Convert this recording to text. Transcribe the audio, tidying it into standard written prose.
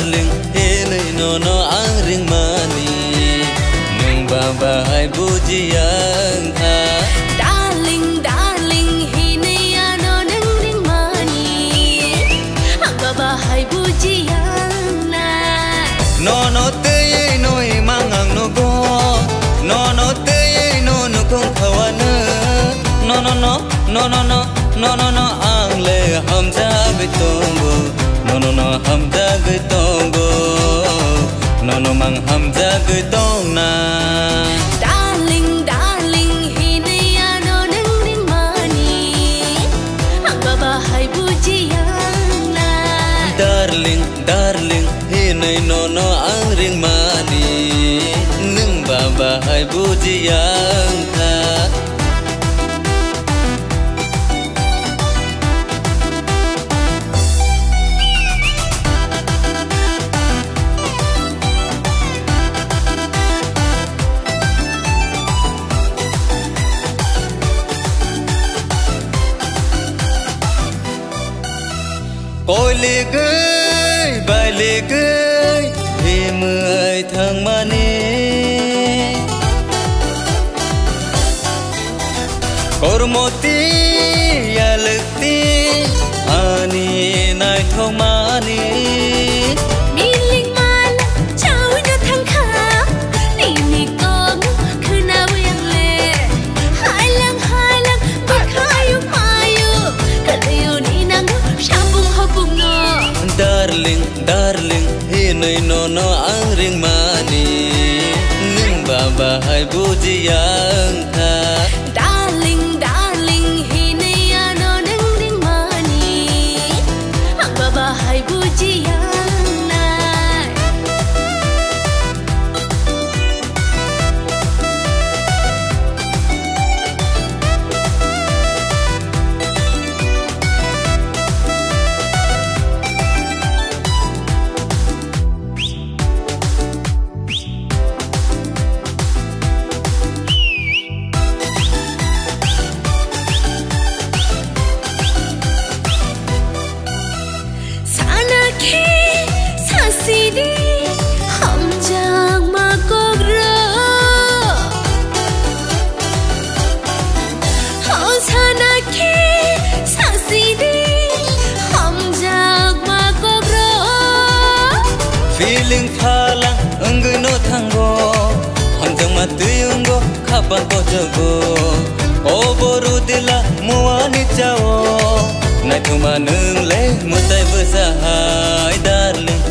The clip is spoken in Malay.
darling ini nono angring mani nung babahai bujiang ha darling darling ini ano nangring mani ang babahai bujiang na nono te noi mangang nugo nono te no nukong kawana no no no no no no no no no ang le ham jabe tongo no no no ham jabe tongo no no mang ham jabe tong na darling darling ini ano nangring mani ang babahai bujiang na darling darling ini nono ang ring mani nung babahai bujiang ka Ôi lê gơi, bài lê gơi, vì mười thằng mani. Kormoti ya lekti, ani nai thong mani. Miling mal, chào nhớ thằng khá, ni con cứ nào yang le, hai lang bạc hai yu, kada yu ni nang shabung hobung no. Darling, darling, ini nono ang ring mani, nung babahai bujiang ka. Darling, darling, ini ano nangring mani, ang babahai bujiang na. Sidi ham jang makogra Hausana ke sasidi ham jang makogra Feeling thalang enggono thanggo ham jang matuyunggo kapan ko jago oboru dila muani chao nai thuma nung le mutai besahai darling